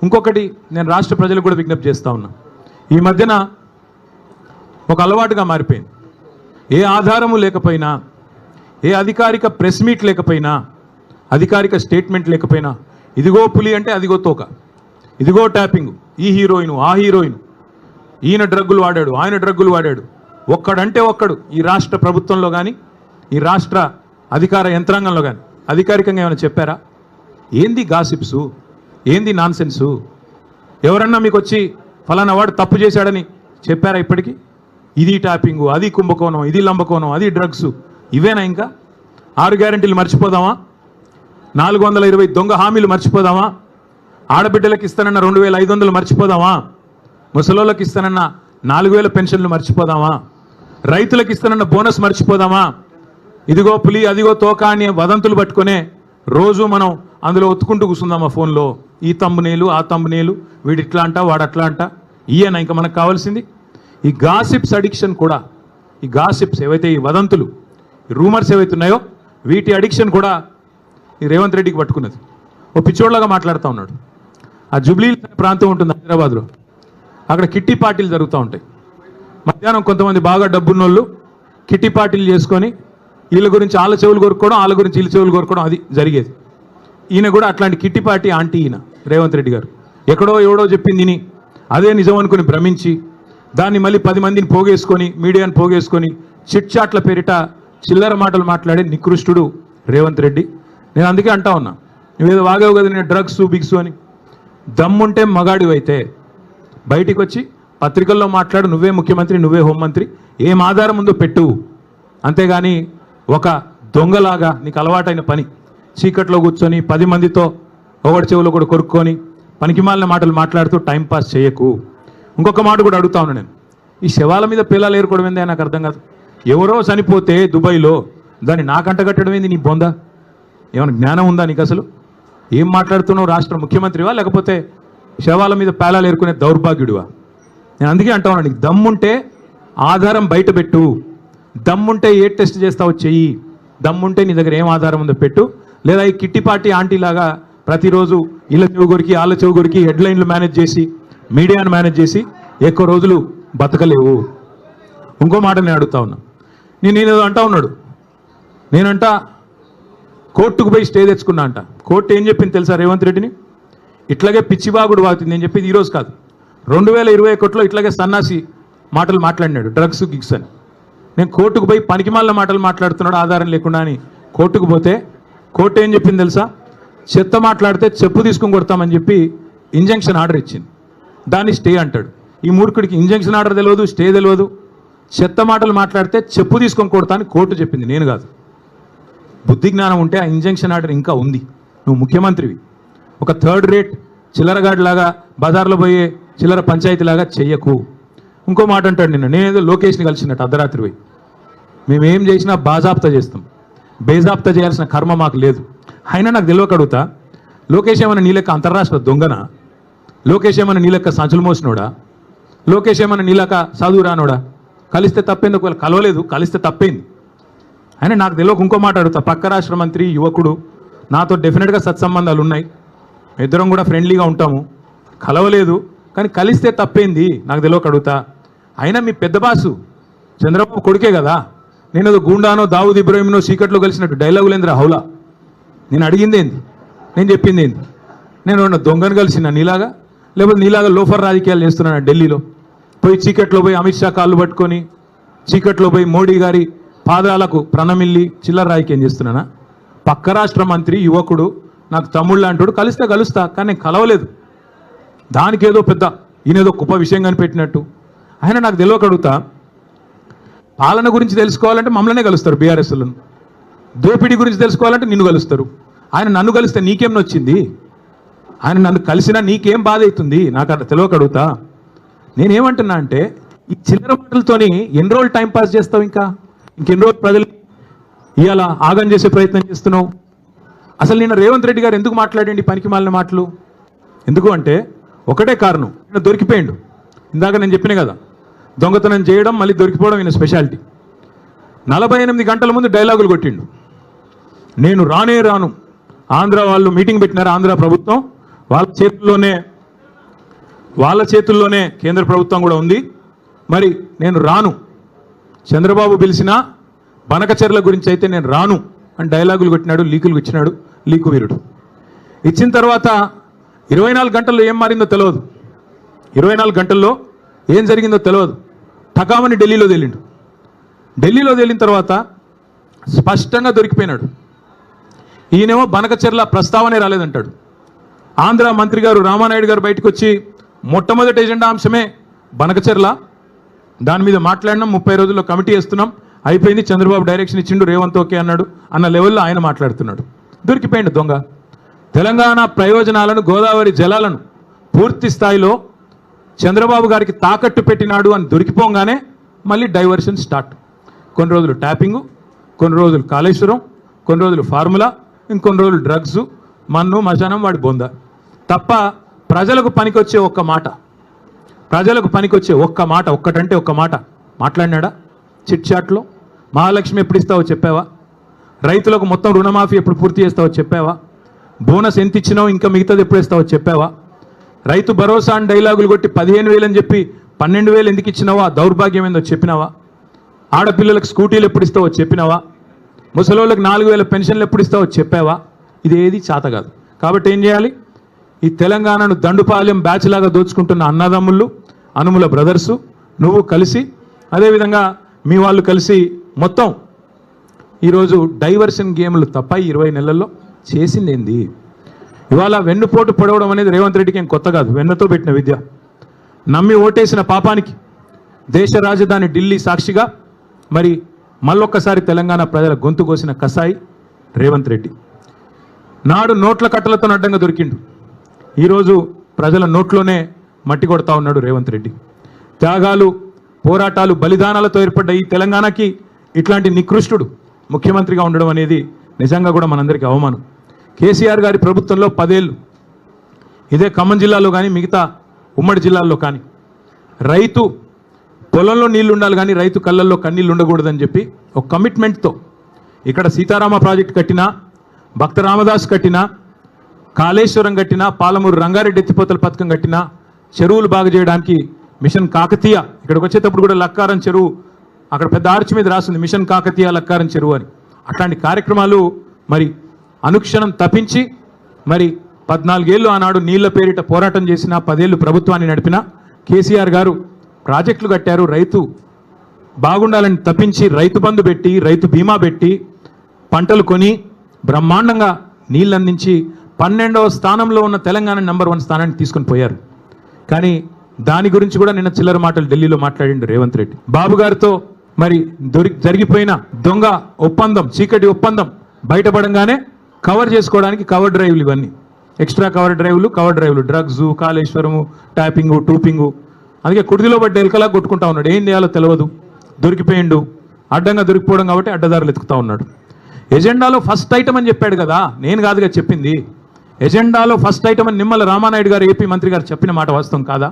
ఇంకొకటి నేను రాష్ట్ర ప్రజలకు కూడా విజ్ఞప్తి చేస్తూ ఉన్నా. ఈ మధ్యన ఒక అలవాటుగా మారిపోయింది. ఏ ఆధారము లేకపోయినా, ఏ అధికారిక ప్రెస్ మీట్ లేకపోయినా, అధికారిక స్టేట్మెంట్ లేకపోయినా, ఇదిగో పులి అంటే అదిగో తోక, ఇదిగో ట్యాపింగ్, ఈ హీరోయిన్ ఆ హీరోయిన్, ఈయన డ్రగ్గులు వాడాడు ఆయన డ్రగ్గులు వాడాడు, ఒక్కడంటే ఒక్కడు ఈ రాష్ట్ర ప్రభుత్వంలో కానీ ఈ రాష్ట్ర అధికార యంత్రాంగంలో కానీ అధికారికంగా ఏమైనా చెప్పారా? ఏంది గాసిప్సు, ఏంది నాన్సెన్సు? ఎవరన్నా మీకు వచ్చి ఫలానా వాడు తప్పు చేశాడని చెప్పారా ఇప్పటికీ? ఇది ట్యాపింగు, అది కుంభకోణం, ఇది లంబకోణం, అది డ్రగ్స్, ఇవేనా? ఇంకా 6 గ్యారెంటీలు మర్చిపోదామా? 420 దొంగ హామీలు మర్చిపోదామా? ఆడబిడ్డలకు ఇస్తానన్న 2500 మర్చిపోదామా? ముసలోళ్ళకి ఇస్తానన్న 4000 పెన్షన్లు మర్చిపోదామా? రైతులకు ఇస్తానన్న బోనస్ మర్చిపోదామా? ఇదిగో పులి అదిగో తోక అని వదంతులు పట్టుకునే రోజు మనం అందులో ఒత్తుకుంటూ కూర్చుందామా ఫోన్లో? ఈ తమ్మునేలు ఆ తమ్మునేలు, వీడు ఇట్లా అంట వాడు అట్లా అంట, ఈయన ఇంకా మనకు కావాల్సింది? ఈ గాసిప్స్ అడిక్షన్ కూడా, ఈ గాసిప్స్ ఏవైతే ఈ వదంతులు ఈ రూమర్స్ ఏవైతే ఉన్నాయో వీటి అడిక్షన్ కూడా ఈ రేవంత్ రెడ్డికి పట్టుకున్నది. ఓ పిచ్చోడ్లాగా మాట్లాడుతూ ఉన్నాడు. ఆ జూబ్లీ ప్రాంతం ఉంటుంది హైదరాబాద్లో, అక్కడ కిట్టి పార్టీలు జరుగుతూ ఉంటాయి. మధ్యాహ్నం కొంతమంది బాగా డబ్బున్నోళ్ళు కిట్టి పార్టీలు చేసుకొని వీళ్ళ గురించి వాళ్ళ చెవులు కొరుక్కోవడం, వాళ్ళ గురించి వీళ్ళ చెవులు కొరుక్కోవడం, అది జరిగేది. ఈయన కూడా అట్లాంటి కిట్టి పార్టీ ఆంటీ ఈయన రేవంత్ రెడ్డి గారు. ఎక్కడో ఎవడో చెప్పింది విని అదే నిజం అనుకుని భ్రమించి దాన్ని మళ్ళీ 10 మందిని పోగేసుకొని, మీడియాని పోగేసుకొని చిట్ చాట్ల పేరిట చిల్లర మాటలు మాట్లాడే నికృష్టుడు రేవంత్ రెడ్డి. నేను అందుకే అంటా ఉన్నా, నువ్వేదో వాగావు కదా నేను డ్రగ్స్ బిగ్స్ అని. దమ్ముంటే మగాడివైతే బయటికి వచ్చి పత్రికల్లో మాట్లాడు, నువ్వే ముఖ్యమంత్రి, నువ్వే హోంమంత్రి, ఏం ఆధారం ఉందో పెట్టు. అంతేగాని ఒక దొంగలాగా నీకు అలవాటైన పని చీకట్లో కూర్చొని 10 మందితో ఒకటి చెవులో కూడా కొరుక్కొని పనికిమాలిన మాటలు మాట్లాడుతూ టైంపాస్ చేయకు. ఇంకొక మాట కూడా అడుగుతా ఉన్నా నేను, ఈ శవాల మీద పిల్లలు ఏరుకోవడం ఏందే నాకు అర్థం కాదు. ఎవరో చనిపోతే దుబాయ్లో దాన్ని నాకంట కట్టడం ఏంది? నీ బొంద ఏమైనా జ్ఞానం ఉందా నీకు? అసలు ఏం మాట్లాడుతున్నావు? రాష్ట్ర ముఖ్యమంత్రివా లేకపోతే శవాల మీద పేలాలు ఏరుకునే దౌర్భాగ్యుడివా? నేను అందుకే అంటా ఉన్నా, నీకు దమ్ముంటే ఆధారం బయట పెట్టు, దమ్ముంటే ఏ టెస్ట్ చేస్తావో చెయ్యి, దమ్ముంటే నీ దగ్గర ఏం ఆధారం ఉందో పెట్టు. లేదా ఈ కిట్టి పార్టీ ఆంటీ లాగా ప్రతిరోజు ఇళ్ళ చెవు కొరికి వాళ్ళ చెవు కొరికి హెడ్లైన్లు మేనేజ్ చేసి మీడియాను మేనేజ్ చేసి ఎక్కువ రోజులు బతకలేవు. ఇంకో మాట నేను అడుగుతా ఉన్నా, నేనేదో అంటా ఉన్నాడు, నేనంట కోర్టుకు పోయి స్టే తెచ్చుకున్నా అంట. కోర్టు ఏం చెప్పింది తెలుసా రేవంత్ రెడ్డిని? ఇట్లాగే పిచ్చిబాగుడు వాగుతుంది. నేను చెప్పేది ఈరోజు కాదు, 2021లో ఇట్లాగే సన్నాసి మాటలు మాట్లాడినాడు, డ్రగ్స్ గిగ్స్ అని. నేను కోర్టుకు పోయి పనికిమాలిన మాటలు మాట్లాడుతున్నాడు ఆధారం లేకుండా అని కోర్టుకు పోతే కోర్టు ఏం చెప్పింది తెలుసా? చెత్త మాట్లాడితే చెప్పు తీసుకుని కొడతామని చెప్పి ఇంజంక్షన్ ఆర్డర్ ఇచ్చింది. దాన్ని స్టే అంటాడు. ఈ మూర్ఖుడికి ఇంజంక్షన్ ఆర్డర్ తెలియదు, స్టే తెలియదు. చెత్త మాటలు మాట్లాడితే చెప్పు తీసుకొని కొడతా అని కోర్టు చెప్పింది, నేను కాదు. బుద్ధి జ్ఞానం ఉంటే ఆ ఇంజంక్షన్ ఆర్డర్ ఇంకా ఉంది. నువ్వు ముఖ్యమంత్రివి. ఒక థర్డ్ రేట్ చిల్లరగాడిలాగా బజార్లో పోయే చిల్లర పంచాయతీలాగా చెయ్యకు. ఇంకో మాట అంటాడు, నేనేదో లోకేష్ని కలిసినట్టు అర్ధరాత్రి పోయి, మేమేం చేసినా బాజాప్తా చేస్తాం, బేజాప్తా చేయాల్సిన కర్మ మాకు లేదు. అయినా నాకు తెలియక అడుగుతా, లోకేష్ ఏమన్నా నీ లెక్క అంతర్రాష్ట్ర దొంగనా? లోకేష్ ఏమన్నా నీ లెక్క సంచులు మోసినోడా? లోకేష్ ఏమన్నా నీ లెక్క చదువు రానోడా? కలిస్తే తప్పేంది, ఒకవేళ కలవలేదు కలిస్తే తప్పేంది. అయినా నాకు తెలియక ఇంకో మాట అడుగుతా, పక్క రాష్ట్ర మంత్రి యువకుడు, నాతో డెఫినెట్గా సత్సంబంధాలు ఉన్నాయి, ఇద్దరం కూడా ఫ్రెండ్లీగా ఉంటాము, కలవలేదు కానీ కలిస్తే తప్పేంది నాకు తెలియక అడుగుతా. అయినా మీ పెద్ద బాసు చంద్రబాబు కొడుకే కదా, నేను ఏదో గూండానో దావుద్ ఇబ్రాహింనో చీకట్లో కలిసినట్టు డైలాగులేంద్రా హౌలా? నేను అడిగింది ఏంది, నేను చెప్పింది ఏంది? నేను దొంగను కలిసిన నీలాగా, లేకపోతే నీలాగా లోఫర్ రాజకీయాలు చేస్తున్నాను ఢిల్లీలో పోయి, చీకట్లో పోయి అమిత్ షా కాళ్ళు పట్టుకొని, చీకట్లో పోయి మోడీ గారి పాదాలకు ప్రణమిల్లి చిల్లర రాజకీయం చేస్తున్నానా? పక్క రాష్ట్ర మంత్రి యువకుడు నాకు తమ్ముళ్ళు అంటాడు, కలిస్తే కలుస్తా కానీ నేను కలవలేదు. దానికి ఏదో పెద్ద ఈయనేదో గొప్ప విషయం కనిపెట్టినట్టు. ఆయన నాకు తెలియక అడుగుతా, పాలన గురించి తెలుసుకోవాలంటే మమ్మల్నే కలుస్తారు బీఆర్ఎస్లను, దోపిడీ గురించి తెలుసుకోవాలంటే నిన్ను కలుస్తారు. ఆయన నన్ను కలిస్తే నీకేం నొచ్చింది? ఆయన నన్ను కలిసినా నీకేం బాధ అవుతుంది? నాకు అట్లా తెలియక అడుగుతా. నేనేమంటున్నా అంటే, ఈ చిల్లర మాటలతోని ఎన్ని రోజులు టైంపాస్ చేస్తావు? ఇంకెన్ని రోజులు ప్రజలు ఇవాళ ఆగం చేసే ప్రయత్నం చేస్తున్నావు? అసలు నిన్న రేవంత్ రెడ్డి గారు ఎందుకు మాట్లాడండి పనికి మాలిన మాటలు? ఎందుకు అంటే ఒకటే కారణం, ఈయన దొరికిపోయిండు. ఇందాక నేను చెప్పిన కదా, దొంగతనం చేయడం మళ్ళీ దొరికిపోవడం ఈయన స్పెషాలిటీ. 48 గంటల ముందు డైలాగులు కొట్టిండు, నేను రానే రాను. ఆంధ్ర వాళ్ళు మీటింగ్ పెట్టినారు, ఆంధ్ర ప్రభుత్వం వాళ్ళ చేతుల్లోనే వాళ్ళ చేతుల్లోనే కేంద్ర ప్రభుత్వం కూడా ఉంది. మరి నేను రాను, చంద్రబాబు పిలిచినా బనకచెర్ల గురించి అయితే నేను రాను అని డైలాగులు కొట్టినాడు, లీకులు ఇచ్చినాడు, లీకు వీరుడు. ఇచ్చిన తర్వాత 24 గంటల్లో ఏం మారిందో తెలియదు, 24 గంటల్లో ఏం జరిగిందో తెలియదు. టకామని ఢిల్లీలో తేలిండు. ఢిల్లీలో తేలిన తర్వాత స్పష్టంగా దొరికిపోయినాడు. ఈయనేమో బనకచెర్ల ప్రస్తావనే రాలేదంటాడు. ఆంధ్ర మంత్రి గారు రామానాయుడు గారు బయటకు వచ్చి మొట్టమొదటి ఎజెండా అంశమే బనకచెర్ల, దాని మీద మాట్లాడినాం, 30 రోజుల్లో కమిటీ వేస్తున్నాం, అయిపోయింది, చంద్రబాబు డైరెక్షన్ ఇచ్చిండు, రేవంత్ ఓకే అన్నాడు అన్న లెవెల్లో ఆయన మాట్లాడుతున్నాడు. దొరికిపోయిండు దొంగ. తెలంగాణ ప్రయోజనాలను, గోదావరి జలాలను పూర్తి స్థాయిలో చంద్రబాబు గారికి తాకట్టు పెట్టినాడు అని దొరికిపోగానే మళ్ళీ డైవర్షన్ స్టార్ట్. కొన్ని రోజులు ట్యాపింగు, కొన్ని రోజులు కాళేశ్వరం, కొన్ని రోజులు ఫార్ములా, ఇంకొన్ని రోజులు డ్రగ్స్, మన్ను మశానం వాడి బొంద తప్ప ప్రజలకు పనికొచ్చే ఒక్క మాట, ప్రజలకు పనికొచ్చే ఒక్క మాట, ఒక్కటంటే ఒక్క మాట మాట్లాడినాడా? చిట్ చాట్లో మహాలక్ష్మి ఎప్పుడు ఇస్తావో చెప్పావా? రైతులకు మొత్తం రుణమాఫీ ఎప్పుడు పూర్తి చేస్తావో చెప్పావా? బోనస్ ఎంత ఇచ్చినావు, ఇంకా మిగతాది ఎప్పుడు ఇస్తావో చెప్పావా? రైతు భరోసా అని డైలాగులు కొట్టి 15,000 అని చెప్పి 12,000 ఎందుకు ఇచ్చినావా? దౌర్భాగ్యం ఏందో చెప్పినావా? ఆడపిల్లలకు స్కూటీలు ఎప్పుడు ఇస్తావో చెప్పినావా? ముసలోళ్ళకి 4,000 పెన్షన్లు ఎప్పుడు ఇస్తావో చెప్పావా? ఇది ఏది చేత కాదు. కాబట్టి ఏం చేయాలి? ఈ తెలంగాణను దండుపాలెం బ్యాచ్ లాగా దోచుకుంటున్న అన్నదమ్ముళ్ళు, అనుముల బ్రదర్సు, నువ్వు కలిసి, అదేవిధంగా మీ వాళ్ళు కలిసి మొత్తం ఈరోజు డైవర్షన్ గేమ్లు తప్ప 20 నెలల్లో చేసింది ఏంది? ఇవాళ వెన్నుపోటు పొడవడం అనేది రేవంత్ రెడ్డికి ఏం కొత్త కాదు, వెన్నతో పెట్టిన విద్య. నమ్మి ఓటేసిన పాపానికి దేశ రాజధాని ఢిల్లీ సాక్షిగా మరి మళ్ళొక్కసారి తెలంగాణ ప్రజల గొంతు కోసిన కసాయి రేవంత్ రెడ్డి. నాడు నోట్ల కట్టలతో అడ్డంగా దొరికిండు, ఈరోజు ప్రజల నోట్లోనే మట్టి కొడతా ఉన్నాడు రేవంత్ రెడ్డి. త్యాగాలు, పోరాటాలు, బలిదానాలతో ఏర్పడ్డ ఈ తెలంగాణకి ఇట్లాంటి నికృష్టుడు ముఖ్యమంత్రిగా ఉండడం అనేది నిజంగా కూడా మనందరికీ అవమానం. కేసీఆర్ గారి ప్రభుత్వంలో 10 ఏళ్ళు ఇదే ఖమ్మం జిల్లాలో కానీ మిగతా ఉమ్మడి జిల్లాల్లో కానీ రైతు పొలంలో నీళ్లు ఉండాలి కానీ రైతు కళ్ళల్లో కన్నీళ్ళు ఉండకూడదని చెప్పి ఒక కమిట్మెంట్తో ఇక్కడ సీతారామ ప్రాజెక్ట్ కట్టినా, భక్త రామదాస్ కట్టినా, కాళేశ్వరం కట్టినా, పాలమూరు రంగారెడ్డి ఎత్తిపోతల పథకం కట్టినా, చెరువులు బాగు చేయడానికి మిషన్ కాకతీయ, ఇక్కడికి వచ్చేటప్పుడు కూడా లక్కారం చెరువు, అక్కడ పెద్ద ఆర్చి మీద రాసింది మిషన్ కాకతీయ లక్కారం చెరువు అని. అట్లాంటి కార్యక్రమాలు మరి అనుక్షణం తప్పించి మరి 14 ఏళ్ళు ఆనాడు నీళ్ల పేరిట పోరాటం చేసిన, 10 ఏళ్ళు ప్రభుత్వాన్ని నడిపిన కేసీఆర్ గారు ప్రాజెక్టులు కట్టారు, రైతు బాగుండాలని తప్పించి రైతు బంధు పెట్టి, రైతు బీమా పెట్టి, పంటలు కొని బ్రహ్మాండంగా నీళ్ళు అందించి 12వ స్థానంలో ఉన్న తెలంగాణ నెంబర్ 1 స్థానానికి తీసుకొని పోయారు. కానీ దాని గురించి కూడా నిన్న చిల్లర మాటలు ఢిల్లీలో మాట్లాడిండు రేవంత్ రెడ్డి. బాబు గారితో మరి జరిగిపోయిన దొంగ ఒప్పందం, చీకటి ఒప్పందం బయటపడంగానే కవర్ చేసుకోవడానికి కవర్ డ్రైవ్లు, ఇవన్నీ ఎక్స్ట్రా కవర్ డ్రైవ్లు, డ్రగ్స్, కాళేశ్వరము, ట్యాపింగు, టూపింగు. అందుకే కుడిదిలో పడ్డ ఎలకలా కొట్టుకుంటా ఉన్నాడు. ఏం చేయాలో తెలియదు, దొరికిపోయిండు. అడ్డంగా దొరికిపోవడం కాబట్టి అడ్డదారులు ఎత్తుకుతా ఉన్నాడు. ఎజెండాలో ఫస్ట్ ఐటమ్ అని చెప్పాడు కదా, నేను కాదుగా చెప్పింది. ఎజెండాలో ఫస్ట్ ఐటమ్ అని నిమ్మల రామానాయుడు గారు, ఏపీ మంత్రి గారు చెప్పిన మాట వాస్తవం కాదా?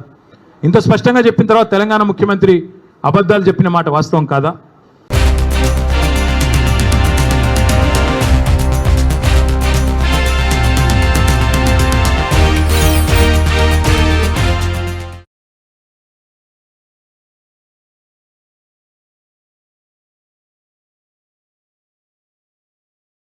ఇంత స్పష్టంగా చెప్పిన తర్వాత తెలంగాణ ముఖ్యమంత్రి అబద్ధాలు చెప్పిన మాట వాస్తవం కాదా?